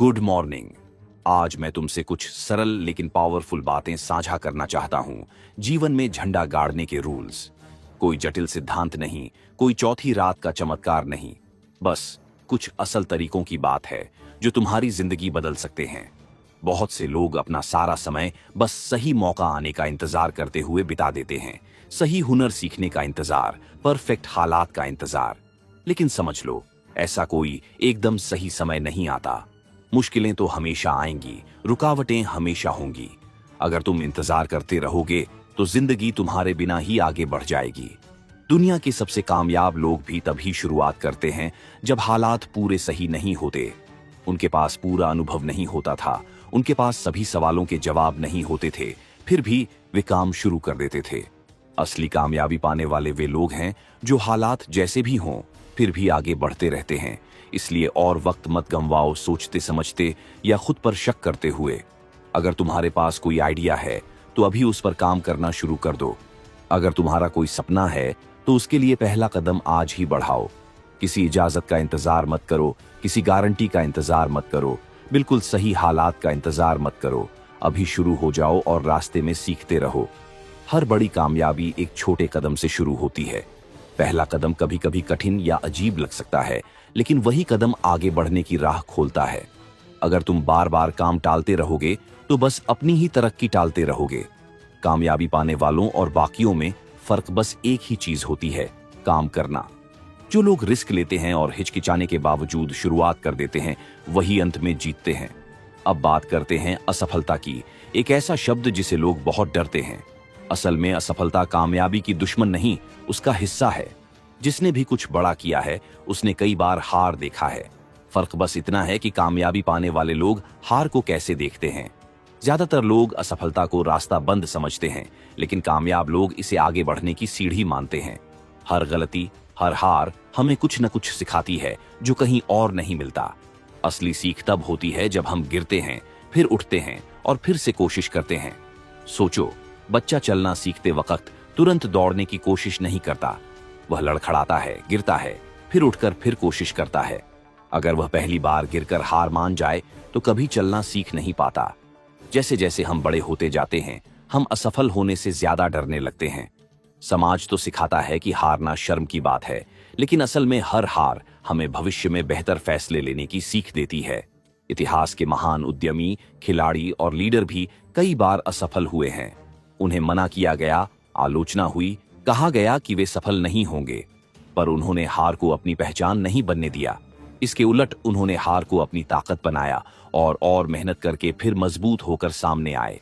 Good morning. आज मैं तुमसे कुछ सरल लेकिन पावरफुल बातें साझा करना चाहता हूं। जीवन में झंडा गाड़ने के रूल्स। कोई जटिल सिद्धांत नहीं, कोई चौथी रात का चमत्कार नहीं, बस कुछ असल तरीकों की बात है जो तुम्हारी जिंदगी बदल सकते हैं। बहुत से लोग अपना सारा समय बस सही मौका आने का इंतजार करते हुए बिता देते हैं, सही हुनर सीखने का इंतजार, परफेक्ट हालात का इंतजार। लेकिन समझ लो, ऐसा कोई एकदम सही समय नहीं आता। मुश्किलें तो हमेशा आएंगी, रुकावटें हमेशा होंगी। अगर तुम इंतजार करते रहोगे तो जिंदगी तुम्हारे बिना ही आगे बढ़ जाएगी। दुनिया के सबसे कामयाब लोग भी तभी शुरुआत करते हैं जब हालात पूरे सही नहीं होते। उनके पास पूरा अनुभव नहीं होता था, उनके पास सभी सवालों के जवाब नहीं होते थे, फिर भी वे काम शुरू कर देते थे। असली कामयाबी पाने वाले वे लोग हैं जो हालात जैसे भी हों फिर भी आगे बढ़ते रहते हैं। इसलिए और वक्त मत गंवाओ सोचते समझते या खुद पर शक करते हुए। अगर तुम्हारे पास कोई आइडिया है तो अभी उस पर काम करना शुरू कर दो। अगर तुम्हारा कोई सपना है तो उसके लिए पहला कदम आज ही बढ़ाओ। किसी इजाजत का इंतजार मत करो, किसी गारंटी का इंतजार मत करो, बिल्कुल सही हालात का इंतजार मत करो। अभी शुरू हो जाओ और रास्ते में सीखते रहो। हर बड़ी कामयाबी एक छोटे कदम से शुरू होती है। पहला कदम कभी कभी कठिन या अजीब लग सकता है, लेकिन वही कदम आगे बढ़ने की राह खोलता है। अगर तुम बार बार काम टालते रहोगे तो बस अपनी ही तरक्की टालते रहोगे। कामयाबी पाने वालों और बाकियों में फर्क बस एक ही चीज होती है, काम करना। जो लोग रिस्क लेते हैं और हिचकिचाने के बावजूद शुरुआत कर देते हैं, वही अंत में जीतते हैं। अब बात करते हैं असफलता की, एक ऐसा शब्द जिसे लोग बहुत डरते हैं। असल में असफलता कामयाबी की दुश्मन नहीं, उसका हिस्सा है। जिसने भी कुछ बड़ा किया है उसने कई बार हार देखा है। फर्क बस इतना है कि कामयाबी पाने वाले लोग हार को कैसे देखते हैं। ज्यादातर लोग असफलता को रास्ता बंद समझते हैं, लेकिन कामयाब लोग इसे आगे बढ़ने की सीढ़ी मानते हैं। हर गलती, हर हार हमें कुछ न कुछ सिखाती है जो कहीं और नहीं मिलता। असली सीख तब होती है जब हम गिरते हैं, फिर उठते हैं और फिर से कोशिश करते हैं। सोचो, बच्चा चलना सीखते वक्त तुरंत दौड़ने की कोशिश नहीं करता। वह लड़खड़ाता है, गिरता है, फिर उठकर फिर कोशिश करता है। अगर वह पहली बार गिरकर हार मान जाए तो कभी चलना सीख नहीं पाता। जैसे जैसे हम बड़े होते जाते हैं, हम असफल होने से ज्यादा डरने लगते हैं। समाज तो सिखाता है कि हारना शर्म की बात है, लेकिन असल में हर हार हमें भविष्य में बेहतर फैसले लेने की सीख देती है। इतिहास के महान उद्यमी, खिलाड़ी और लीडर भी कई बार असफल हुए हैं। उन्हें मना किया गया, आलोचना हुई, कहा गया कि वे सफल नहीं होंगे, पर उन्होंने हार को अपनी पहचान नहीं बनने दिया। इसके उलट उन्होंने हार को अपनी ताकत बनाया और मेहनत करके फिर मजबूत होकर सामने आए।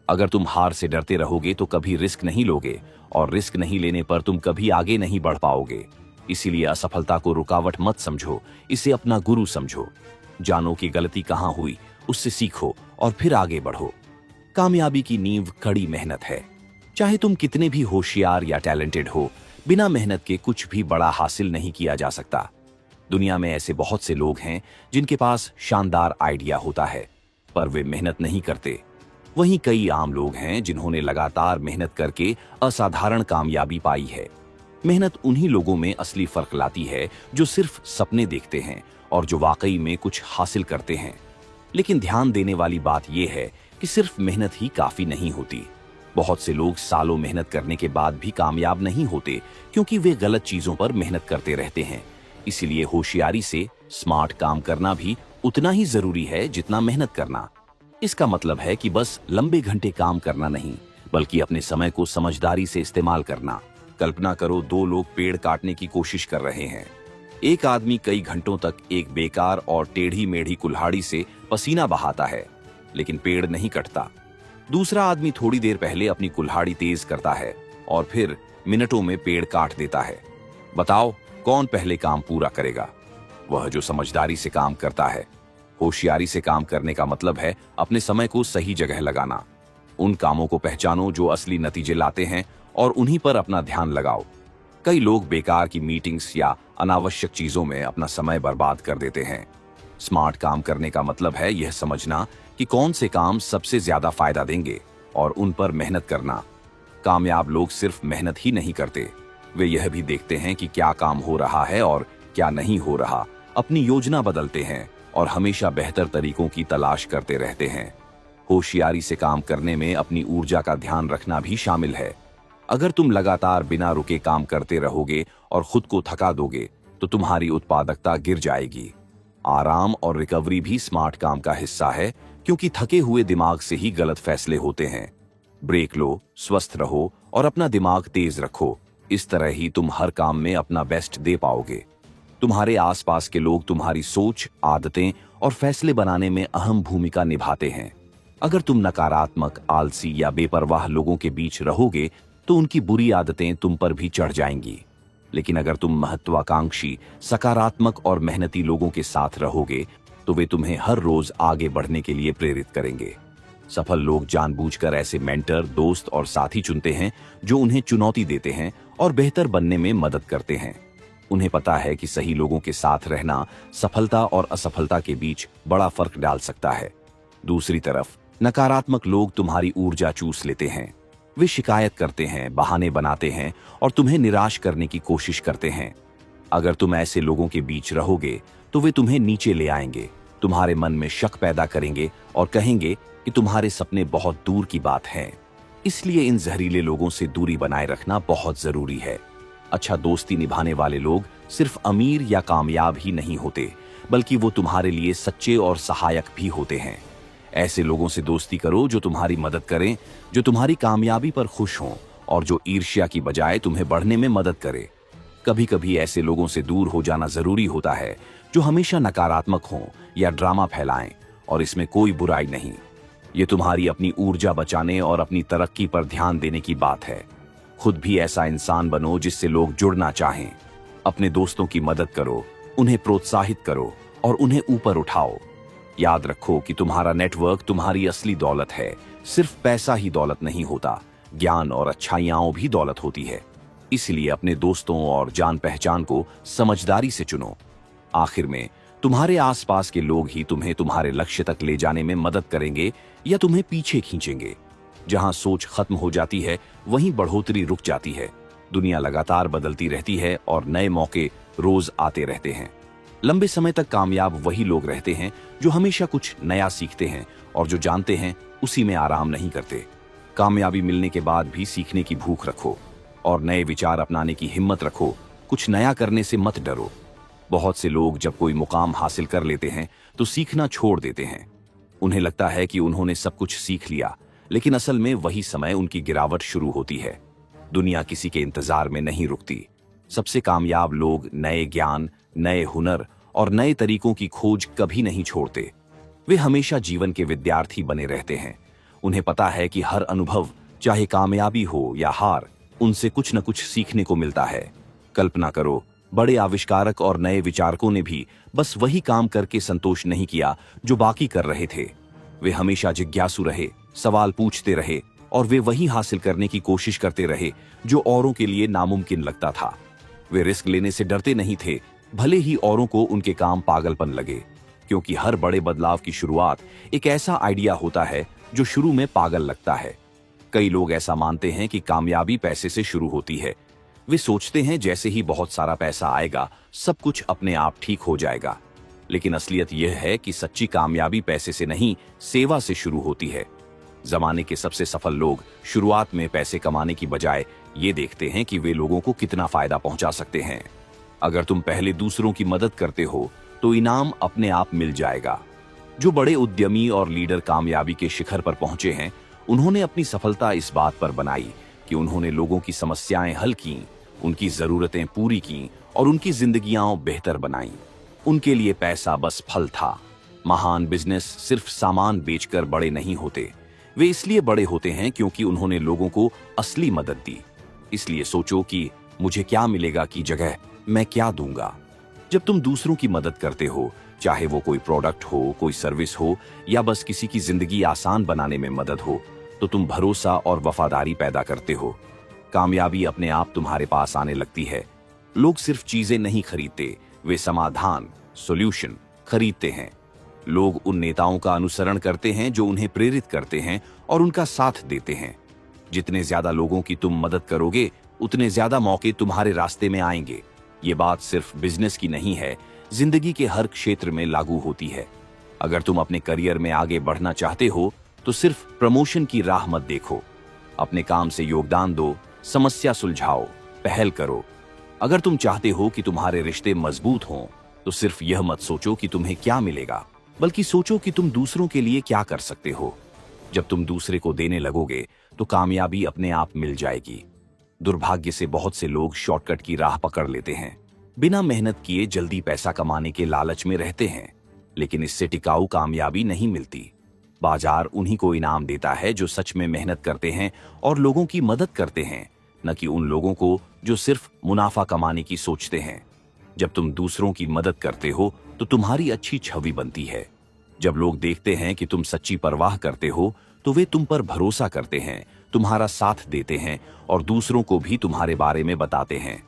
अगर तुम हार से डरते रहोगे तो कभी रिस्क नहीं लोगे, और रिस्क नहीं लेने पर तुम कभी आगे नहीं बढ़ पाओगे। इसीलिए असफलता को रुकावट मत समझो, इसे अपना गुरु समझो। जानो कि गलती कहाँ हुई, उससे सीखो और फिर आगे बढ़ो। कामयाबी की नींव कड़ी मेहनत है। चाहे तुम कितने भी होशियार या टैलेंटेड हो, बिना मेहनत के कुछ भी बड़ा हासिल नहीं किया जा सकता। दुनिया में ऐसे बहुत से लोग हैं जिनके पास शानदार आइडिया होता है, पर वे मेहनत नहीं करते। वहीं कई आम लोग हैं जिन्होंने लगातार मेहनत करके असाधारण कामयाबी पाई है। मेहनत उन्हीं लोगों में असली फर्क लाती है जो सिर्फ सपने देखते हैं और जो वाकई में कुछ हासिल करते हैं। लेकिन ध्यान देने वाली बात यह है कि सिर्फ मेहनत ही काफी नहीं होती। बहुत से लोग सालों मेहनत करने के बाद भी कामयाब नहीं होते, क्योंकि वे गलत चीजों पर मेहनत करते रहते हैं। इसीलिए होशियारी से स्मार्ट काम करना भी उतना ही जरूरी है जितना मेहनत करना। इसका मतलब है कि बस लंबे घंटे काम करना नहीं, बल्कि अपने समय को समझदारी से इस्तेमाल करना। कल्पना करो, दो लोग पेड़ काटने की कोशिश कर रहे हैं। एक आदमी कई घंटों तक एक बेकार और टेढ़ी मेढ़ी कुल्हाड़ी से पसीना बहाता है, लेकिन पेड़ नहीं कटता। दूसरा आदमी थोड़ी देर पहले अपनी कुल्हाड़ी तेज करता है और फिर मिनटों में पेड़ काट देता है। बताओ, कौन पहले काम पूरा करेगा? वह जो समझदारी से काम करता है। होशियारी से काम करने का मतलब है अपने समय को सही जगह लगाना। उन कामों को पहचानो जो असली नतीजे लाते हैं और उन्हीं पर अपना ध्यान लगाओ। कई लोग बेकार की मीटिंग्स या अनावश्यक चीजों में अपना समय बर्बाद कर देते हैं। स्मार्ट काम करने का मतलब है यह समझना कि कौन से काम सबसे ज्यादा फायदा देंगे और उन पर मेहनत करना। कामयाब लोग सिर्फ मेहनत ही नहीं करते, वे यह भी देखते हैं कि क्या काम हो रहा है और क्या नहीं हो रहा। अपनी योजना बदलते हैं और हमेशा बेहतर तरीकों की तलाश करते रहते हैं। होशियारी से काम करने में अपनी ऊर्जा का ध्यान रखना भी शामिल है। अगर तुम लगातार बिना रुके काम करते रहोगे और खुद को थका दोगे तो तुम्हारी उत्पादकता गिर जाएगी। आराम और रिकवरी भी स्मार्ट काम का हिस्सा है, क्योंकि थके हुए दिमाग से ही गलत फैसले होते हैं। ब्रेक लो, स्वस्थ रहो और अपना दिमाग तेज रखो। इस तरह ही तुम हर काम में अपना बेस्ट दे पाओगे। तुम्हारे आसपास के लोग तुम्हारी सोच, आदतें और फैसले बनाने में अहम भूमिका निभाते हैं। अगर तुम नकारात्मक, आलसी या बेपरवाह लोगों के बीच रहोगे तो उनकी बुरी आदतें तुम पर भी चढ़ जाएंगी। लेकिन अगर तुम महत्वाकांक्षी, सकारात्मक और मेहनती लोगों के साथ रहोगे तो वे तुम्हें हर रोज आगे बढ़ने के लिए प्रेरित करेंगे। सफल लोग जानबूझकर ऐसे मेंटर, दोस्त और साथी चुनते हैं जो उन्हें चुनौती देते हैं और बेहतर बनने में मदद करते हैं। उन्हें पता है कि सही लोगों के साथ रहना सफलता और असफलता के बीच बड़ा फर्क डाल सकता है। दूसरी तरफ नकारात्मक लोग तुम्हारी ऊर्जा चूस लेते हैं। वे शिकायत करते हैं, बहाने बनाते हैं और तुम्हें निराश करने की कोशिश करते हैं। अगर तुम ऐसे लोगों के बीच रहोगे तो वे तुम्हें नीचे ले आएंगे, तुम्हारे मन में शक पैदा करेंगे और कहेंगे कि तुम्हारे सपने बहुत दूर की बात है। इसलिए इन जहरीले लोगों से दूरी बनाए रखना बहुत जरूरी है। अच्छा दोस्ती निभाने वाले लोग सिर्फ अमीर या कामयाब ही नहीं होते, बल्कि वो तुम्हारे लिए सच्चे और सहायक भी होते हैं। ऐसे लोगों से दोस्ती करो जो तुम्हारी मदद करें, जो तुम्हारी कामयाबी पर खुश हों और जो ईर्ष्या की बजाय तुम्हें बढ़ने में मदद करे। कभी कभी ऐसे लोगों से दूर हो जाना जरूरी होता है जो हमेशा नकारात्मक हों या ड्रामा फैलाएं, और इसमें कोई बुराई नहीं। ये तुम्हारी अपनी ऊर्जा बचाने और अपनी तरक्की पर ध्यान देने की बात है। खुद भी ऐसा इंसान बनो जिससे लोग जुड़ना चाहें। अपने दोस्तों की मदद करो, उन्हें प्रोत्साहित करो और उन्हें ऊपर उठाओ। याद रखो कि तुम्हारा नेटवर्क तुम्हारी असली दौलत है। सिर्फ पैसा ही दौलत नहीं होता, ज्ञान और अच्छाइयां भी दौलत होती है। इसलिए अपने दोस्तों और जान पहचान को समझदारी से चुनो। आखिर में तुम्हारे आसपास के लोग ही तुम्हें तुम्हारे लक्ष्य तक ले जाने में मदद करेंगे या तुम्हें पीछे खींचेंगे। जहां सोच खत्म हो जाती है वहीं बढ़ोतरी रुक जाती है। दुनिया लगातार बदलती रहती है और नए मौके रोज आते रहते हैं। लंबे समय तक कामयाब वही लोग रहते हैं जो हमेशा कुछ नया सीखते हैं और जो जानते हैं उसी में आराम नहीं करते। कामयाबी मिलने के बाद भी सीखने की भूख रखो और नए विचार अपनाने की हिम्मत रखो। कुछ नया करने से मत डरो। बहुत से लोग जब कोई मुकाम हासिल कर लेते हैं तो सीखना छोड़ देते हैं। उन्हें लगता है कि उन्होंने सब कुछ सीख लिया, लेकिन असल में वही समय उनकी गिरावट शुरू होती है। दुनिया किसी के इंतजार में नहीं रुकती। सबसे कामयाब लोग नए ज्ञान, नए हुनर और नए तरीकों की खोज कभी नहीं छोड़ते। वे हमेशा जीवन के विद्यार्थी बने रहते हैं। उन्हें पता है कि हर अनुभव, चाहे कामयाबी हो या हार, उनसे कुछ न कुछ सीखने को मिलता है। कल्पना करो, बड़े आविष्कारक और नए विचारकों ने भी बस वही काम करके संतोष नहीं किया जो बाकी कर रहे थे। वे हमेशा जिज्ञासु रहे, सवाल पूछते रहे और वे वही हासिल करने की कोशिश करते रहे जो औरों के लिए नामुमकिन लगता था। वे रिस्क लेने से डरते नहीं थे, भले ही औरों को उनके काम पागलपन लगे, क्योंकि हर बड़े बदलाव की शुरुआत एक ऐसा आइडिया होता है जो शुरू में पागल लगता है। कई लोग ऐसा मानते हैं कि कामयाबी पैसे से शुरू होती है। वे सोचते हैं जैसे ही बहुत सारा पैसा आएगा सब कुछ अपने आप ठीक हो जाएगा। लेकिन असलियत यह है कि सच्ची कामयाबी पैसे से नहीं, सेवा से शुरू होती है। जमाने के सबसे सफल लोग शुरुआत में पैसे कमाने की बजाय ये देखते हैं कि वे लोगों को कितना फायदा पहुंचा सकते हैं। अगर तुम पहले दूसरों की मदद करते हो तो इनाम अपने आप मिल जाएगा। जो बड़े उद्यमी और लीडर कामयाबी के शिखर पर पहुंचे हैं, उन्होंने अपनी सफलता इस बात पर बनाई कि उन्होंने लोगों की समस्याएं हल की, उनकी जरूरतें पूरी की और उनकी जिंदगियां बेहतर बनाई। उनके लिए पैसा बस फल था। महान बिजनेस सिर्फ सामान बेचकर बड़े नहीं होते। वे इसलिए बड़े होते हैं क्योंकि उन्होंने लोगों को असली मदद दी। इसलिए सोचो कि मुझे क्या मिलेगा की जगह मैं क्या दूंगा। जब तुम दूसरों की मदद करते हो, चाहे वो कोई प्रोडक्ट हो, कोई सर्विस हो या बस किसी की जिंदगी आसान बनाने में मदद हो, तो तुम भरोसा और वफादारी पैदा करते हो। कामयाबी अपने आप तुम्हारे पास आने लगती है। लोग सिर्फ चीजें नहीं खरीदते, वे समाधान, सॉल्यूशन खरीदते हैं। लोग उन नेताओं का अनुसरण करते हैं जो उन्हें प्रेरित करते हैं और उनका साथ देते हैं। जितने ज्यादा लोगों की तुम मदद करोगे, उतने ज्यादा मौके तुम्हारे रास्ते में आएंगे। ये बात सिर्फ बिजनेस की नहीं है, जिंदगी के हर क्षेत्र में लागू होती है। अगर तुम अपने करियर में आगे बढ़ना चाहते हो तो सिर्फ प्रमोशन की राह मत देखो। अपने काम से योगदान दो, समस्या सुलझाओ, पहल करो। अगर तुम चाहते हो कि तुम्हारे रिश्ते मजबूत हों तो सिर्फ यह मत सोचो कि तुम्हें क्या मिलेगा, बल्कि सोचो कि तुम दूसरों के लिए क्या कर सकते हो। जब तुम दूसरे को देने लगोगे तो कामयाबी अपने आप मिल जाएगी। दुर्भाग्य से बहुत से लोग शॉर्टकट की राह पकड़ लेते हैं, बिना मेहनत किए जल्दी पैसा कमाने के लालच में रहते हैं, लेकिन इससे टिकाऊ कामयाबी नहीं मिलती। बाजार उन्हीं को इनाम देता है जो सच में मेहनत करते हैं और लोगों की मदद करते हैं, न कि उन लोगों को जो सिर्फ मुनाफा कमाने की सोचते हैं। जब तुम दूसरों की मदद करते हो तो तुम्हारी अच्छी छवि बनती है। जब लोग देखते हैं कि तुम सच्ची परवाह करते हो तो वे तुम पर भरोसा करते हैं, तुम्हारा साथ देते हैं और दूसरों को भी तुम्हारे बारे में बताते हैं।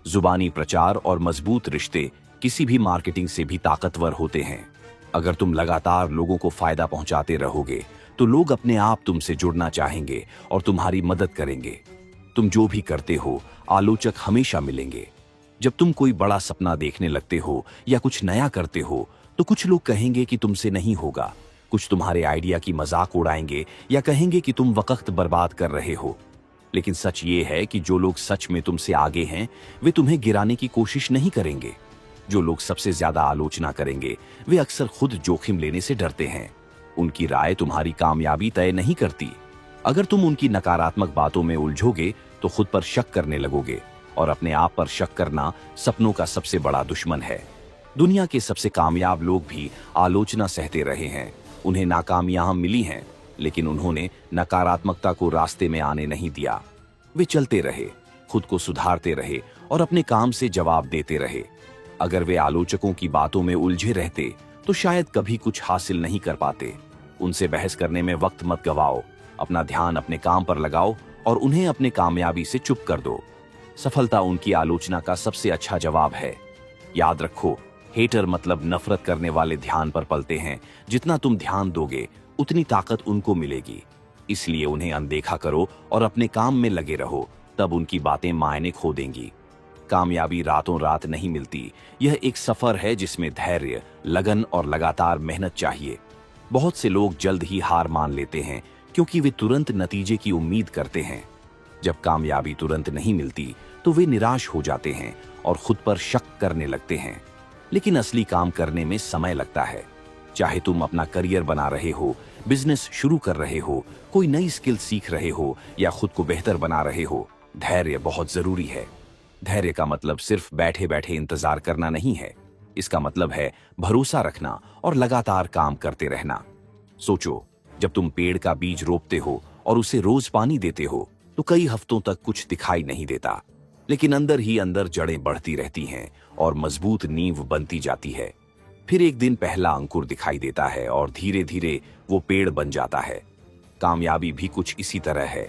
जुबानी प्रचार और मजबूत रिश्ते किसी भी मार्केटिंग से भी ताकतवर होते हैं। अगर तुम लगातार लोगों को फायदा पहुंचाते रहोगे तो लोग अपने आप तुमसे जुड़ना चाहेंगे और तुम्हारी मदद करेंगे। तुम जो भी करते हो, आलोचक हमेशा मिलेंगे। जब तुम कोई बड़ा सपना देखने लगते हो या कुछ नया करते हो तो कुछ लोग कहेंगे कि तुमसे नहीं होगा, कुछ तुम्हारे आइडिया की मजाक उड़ाएंगे या कहेंगे कि तुम वक्त बर्बाद कर रहे हो। लेकिन सच ये है कि जो लोग सच में तुमसे आगे हैं वे तुम्हें गिराने की कोशिश नहीं करेंगे। जो लोग सबसे ज्यादा आलोचना करेंगे वे अक्सर खुद जोखिम लेने से डरते हैं। उनकी राय तुम्हारी कामयाबी तय नहीं करती। अगर तुम उनकी नकारात्मक बातों में उलझोगे तो खुद पर शक करने लगोगे, और अपने आप पर शक करना सपनों का सबसे बड़ा दुश्मन है। दुनिया के सबसे कामयाब लोग भी आलोचना सहते रहे हैं। उन्हें नाकामियां मिली हैं, लेकिन उन्होंने नकारात्मकता को रास्ते में आने नहीं दिया। वे चलते रहे, खुद को सुधारते रहे और अपने काम से जवाब देते रहे। अगर वे आलोचकों की बातों में उलझे रहते तो शायद कभी कुछ हासिल नहीं कर पाते। उनसे बहस करने में वक्त मत गवाओ, अपना ध्यान अपने काम पर लगाओ और उन्हें अपने कामयाबी से चुप कर दो। सफलता उनकी आलोचना का सबसे अच्छा जवाब है। याद रखो, हेटर मतलब नफरत करने वाले ध्यान पर पलते हैं। जितना तुम ध्यान दोगे उतनी ताकत उनको मिलेगी। इसलिए उन्हें अनदेखा करो और अपने काम में लगे रहो, तब उनकी बातें मायने खो देंगी। कामयाबी रातों रात नहीं मिलती। यह एक सफर है जिसमें धैर्य, लगन और लगातार मेहनत चाहिए। बहुत से लोग जल्द ही हार मान लेते हैं क्योंकि वे तुरंत नतीजे की उम्मीद करते हैं। जब कामयाबी तुरंत नहीं मिलती तो वे निराश हो जाते हैं और खुद पर शक करने लगते हैं। लेकिन असली काम करने में समय लगता है। चाहे तुम अपना करियर बना रहे हो, बिजनेस शुरू कर रहे हो, कोई नई स्किल सीख रहे हो या खुद को बेहतर बना रहे हो, धैर्य बहुत जरूरी है। धैर्य का मतलब सिर्फ बैठे बैठे इंतजार करना नहीं है। इसका मतलब है भरोसा रखना और लगातार काम करते रहना। सोचो, जब तुम पेड़ का बीज रोपते हो और उसे रोज पानी देते हो तो कई हफ्तों तक कुछ दिखाई नहीं देता, लेकिन अंदर ही अंदर जड़ें बढ़ती रहती हैं और मजबूत नींव बनती जाती है। फिर एक दिन पहला अंकुर दिखाई देता है और धीरे धीरे वो पेड़ बन जाता है। कामयाबी भी कुछ इसी तरह है।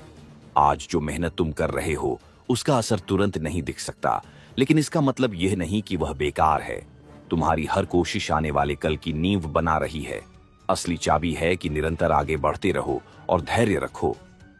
आज जो मेहनत तुम कर रहे हो उसका असर तुरंत नहीं दिख सकता, लेकिन इसका मतलब यह नहीं कि वह बेकार है। तुम्हारी हर कोशिश आने वाले कल की नींव बना रही है। असली चाबी है कि निरंतर आगे बढ़ते रहो और धैर्य रखो।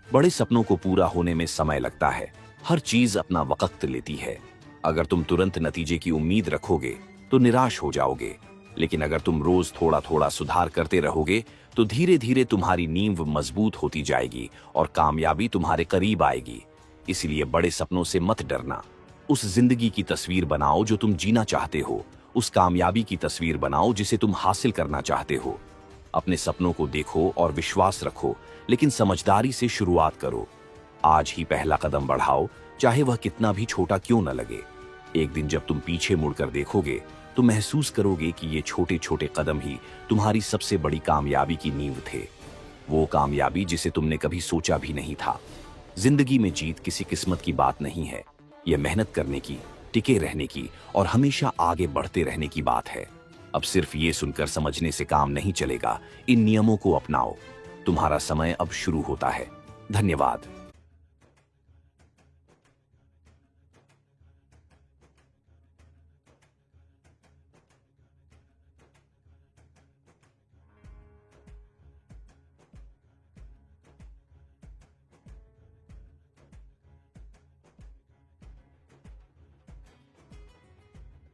बड़े सपनों को पूरा होने में समय लगता है। हर चीज अपना वक्त लेती है। अगर तुम तुरंत नतीजे की उम्मीद रखोगे तो निराश हो जाओगे, लेकिन अगर तुम रोज थोड़ा थोड़ा सुधार करते रहोगे तो धीरे धीरे तुम्हारी नींव मजबूत होती जाएगी और कामयाबी तुम्हारे करीब आएगी। इसलिए बड़े सपनों से मत डरना। उस जिंदगी की तस्वीर बनाओ जो तुम जीना चाहते हो। उस कामयाबी की तस्वीर बनाओ जिसे तुम हासिल करना चाहते हो। अपने सपनों को देखो और विश्वास रखो, लेकिन समझदारी से शुरुआत करो। आज ही पहला कदम बढ़ाओ, चाहे वह कितना भी छोटा क्यों न लगे। एक दिन जब तुम पीछे मुड़कर देखोगे तो महसूस करोगे कि ये छोटे छोटे कदम ही तुम्हारी सबसे बड़ी कामयाबी की नींव थे। वो कामयाबी जिसे तुमने कभी सोचा भी नहीं था। जिंदगी में जीत किसी किस्मत की बात नहीं है, यह मेहनत करने की, टिके रहने की और हमेशा आगे बढ़ते रहने की बात है। अब सिर्फ ये सुनकर समझने से काम नहीं चलेगा। इन नियमों को अपनाओ। तुम्हारा समय अब शुरू होता है। धन्यवाद।